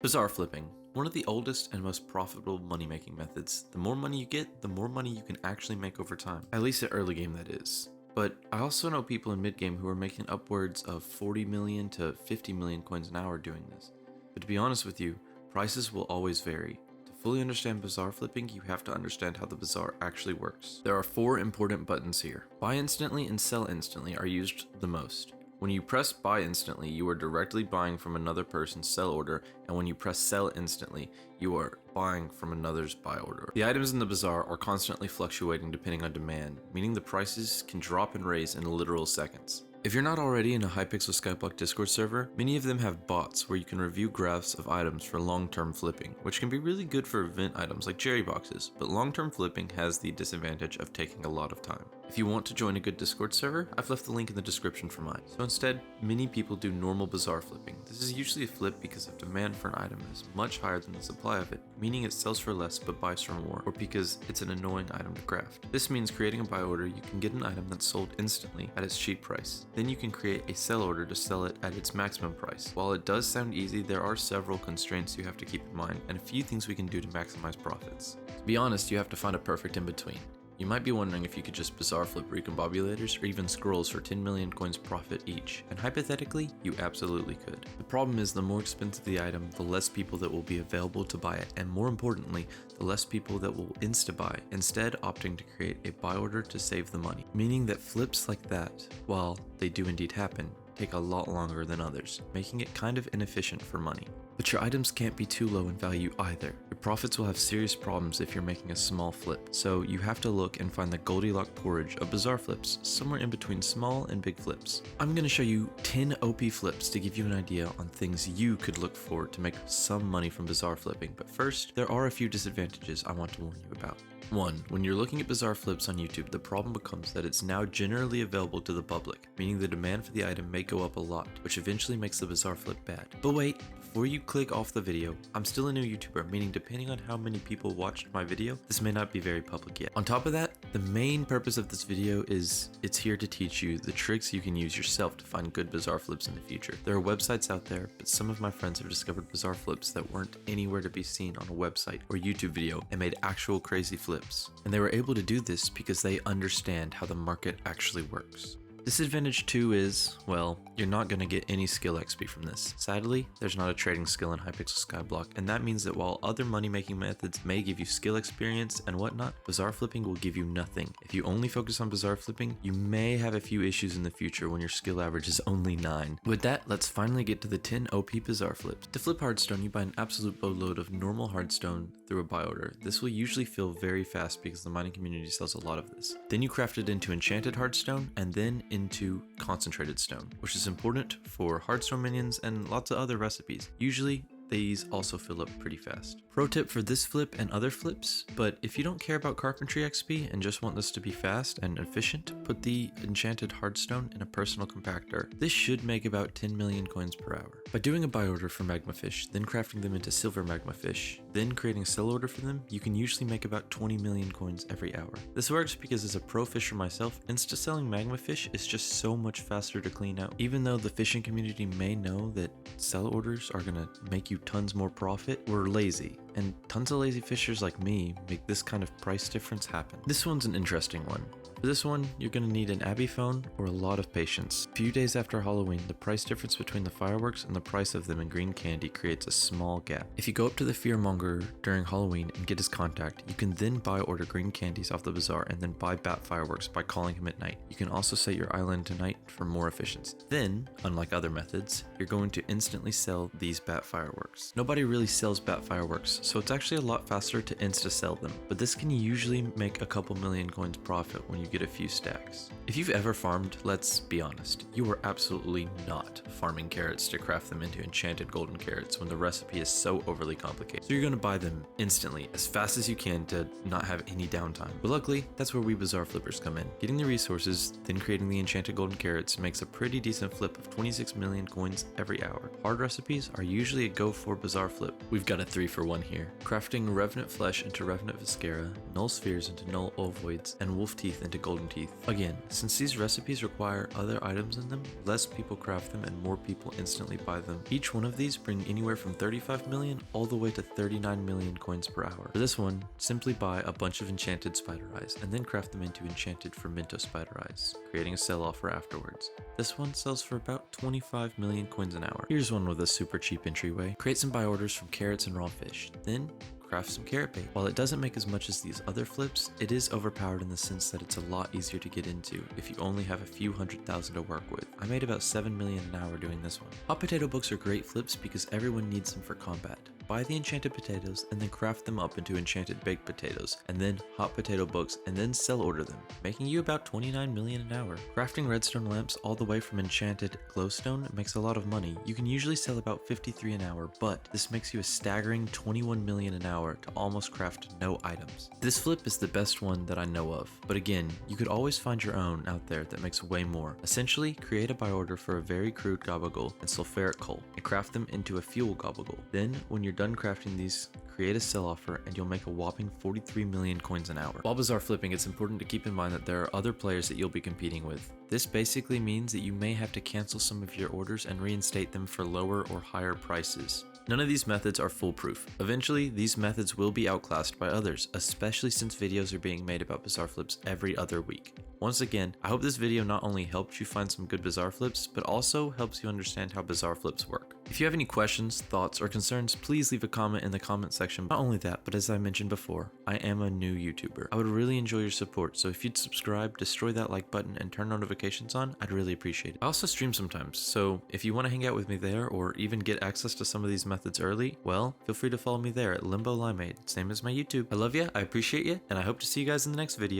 Bazaar flipping. One of the oldest and most profitable money-making methods. The more money you get, the more money you can actually make over time. At least at early game, that is. But I also know people in mid-game who are making upwards of 40 million to 50 million coins an hour doing this. But to be honest with you, prices will always vary. To fully understand bazaar flipping, you have to understand how the bazaar actually works. There are 4 important buttons here. Buy instantly and sell instantly are used the most. When you press buy instantly, you are directly buying from another person's sell order, and when you press sell instantly, you are buying from another's buy order. The items in the bazaar are constantly fluctuating depending on demand, meaning the prices can drop and raise in literal seconds. If you're not already in a Hypixel Skyblock Discord server, many of them have bots where you can review graphs of items for long-term flipping, which can be really good for event items like cherry boxes, but long-term flipping has the disadvantage of taking a lot of time. If you want to join a good Discord server, I've left the link in the description for mine. So instead, many people do normal bazaar flipping. This is usually a flip because of demand for an item is much higher than the supply of it, meaning it sells for less but buys for more, or because it's an annoying item to craft. This means creating a buy order, you can get an item that's sold instantly at its cheap price. Then you can create a sell order to sell it at its maximum price. While it does sound easy, there are several constraints you have to keep in mind and a few things we can do to maximize profits. To be honest, you have to find a perfect in between. You might be wondering if you could just bazaar flip recombobulators or even scrolls for 10 million coins profit each, and hypothetically, you absolutely could. The problem is the more expensive the item, the less people that will be available to buy it, and more importantly, the less people that will insta-buy, instead opting to create a buy order to save the money. Meaning that flips like that, while they do indeed happen, take a lot longer than others, making it kind of inefficient for money. But your items can't be too low in value either. Your profits will have serious problems if you're making a small flip, so you have to look and find the Goldilocks porridge of bazaar flips, somewhere in between small and big flips. I'm going to show you 10 OP flips to give you an idea on things you could look for to make some money from bazaar flipping, but first, there are a few disadvantages I want to warn you about. 1. When you're looking at bazaar flips on YouTube, the problem becomes that it's now generally available to the public, meaning the demand for the item may go up a lot, which eventually makes the bazaar flip bad. But wait, before you click off the video, I'm still a new YouTuber, meaning depending on how many people watched my video, this may not be very public yet. On top of that, the main purpose of this video is it's here to teach you the tricks you can use yourself to find good bazaar flips in the future. There are websites out there, but some of my friends have discovered bazaar flips that weren't anywhere to be seen on a website or YouTube video and made actual crazy flips. And they were able to do this because they understand how the market actually works. Disadvantage 2 is, well, you're not going to get any skill XP from this. Sadly, there's not a trading skill in Hypixel Skyblock, and that means that while other money-making methods may give you skill experience and whatnot, bazaar flipping will give you nothing. If you only focus on bazaar flipping, you may have a few issues in the future when your skill average is only 9. With that, let's finally get to the 10 OP bazaar flips. To flip Hardstone, you buy an absolute boatload of normal Hardstone through a buy order. This will usually fill very fast because the mining community sells a lot of this. Then you craft it into Enchanted Hardstone, and then into concentrated stone, which is important for Hardstone minions and lots of other recipes. Usually, these also fill up pretty fast. Pro tip for this flip and other flips, but if you don't care about carpentry XP and just want this to be fast and efficient, put the enchanted Hardstone in a personal compactor. This should make about 10 million coins per hour. By doing a buy order for magma fish, then crafting them into silver magma fish, then creating a sell order for them, you can usually make about 20 million coins every hour. This works because as a pro fisher myself, insta selling magma fish is just so much faster to clean out. Even though the fishing community may know that sell orders are gonna make you tons more profit, we're lazy, and tons of lazy fishers like me make this kind of price difference happen. This one's an interesting one. For this one, you're going to need an Abbey phone or a lot of patience. A few days after Halloween, the price difference between the fireworks and the price of them in green candy creates a small gap. If you go up to the fearmonger during Halloween and get his contact, you can then buy order green candies off the bazaar and then buy bat fireworks by calling him at night. You can also set your island to night for more efficiency. Then, unlike other methods, you're going to instantly sell these bat fireworks. Nobody really sells bat fireworks, so it's actually a lot faster to insta sell them, but this can usually make a couple million coins profit when you get a few stacks. If you've ever farmed, let's be honest, you are absolutely not farming carrots to craft them into enchanted golden carrots when the recipe is so overly complicated. So you're going to buy them instantly, as fast as you can to not have any downtime. But luckily, that's where we bazaar flippers come in. Getting the resources, then creating the enchanted golden carrots makes a pretty decent flip of 26 million coins every hour. Hard recipes are usually a go for bazaar flip. We've got a 3-for-1 here. Crafting revenant flesh into revenant viscera, null spheres into null ovoids, and wolf teeth into golden teeth. Again, since these recipes require other items in them, less people craft them and more people instantly buy them. Each one of these bring anywhere from 35 million all the way to 39 million coins per hour. For this one, simply buy a bunch of enchanted spider eyes and then craft them into enchanted fermento spider eyes, creating a sell offer afterwards. This one sells for about 25 million coins an hour. Here's one with a super cheap entryway. Create some buy orders from carrots and raw fish, then craft some carrot bait. While it doesn't make as much as these other flips, it is overpowered in the sense that it's a lot easier to get into if you only have a few 100,000 to work with. I made about 7 million an hour doing this one. Hot potato books are great flips because everyone needs them for combat. Buy the enchanted potatoes and then craft them up into enchanted baked potatoes, and then hot potato books, and then sell order them, making you about 29 million an hour. Crafting redstone lamps all the way from enchanted glowstone makes a lot of money. You can usually sell about 53 an hour, but this makes you a staggering 21 million an hour to almost craft no items. This flip is the best one that I know of, but again, you could always find your own out there that makes way more. Essentially, create a buy order for a very crude gobble and sulfuric coal, and craft them into a fuel gobble. Then, when you're done crafting these, create a sell offer and you'll make a whopping 43 million coins an hour. While bazaar flipping, it's important to keep in mind that there are other players that you'll be competing with. This basically means that you may have to cancel some of your orders and reinstate them for lower or higher prices. None of these methods are foolproof. Eventually, these methods will be outclassed by others, especially since videos are being made about bazaar flips every other week. Once again, I hope this video not only helped you find some good bazaar flips, but also helps you understand how bazaar flips work. If you have any questions, thoughts, or concerns, please leave a comment in the comment section. Not only that, but as I mentioned before, I am a new YouTuber. I would really enjoy your support, so if you'd subscribe, destroy that like button, and turn notifications on, I'd really appreciate it. I also stream sometimes, so if you want to hang out with me there, or even get access to some of these methods early, well, feel free to follow me there at Limbo Limeade, same as my YouTube. I love you, I appreciate you, and I hope to see you guys in the next video.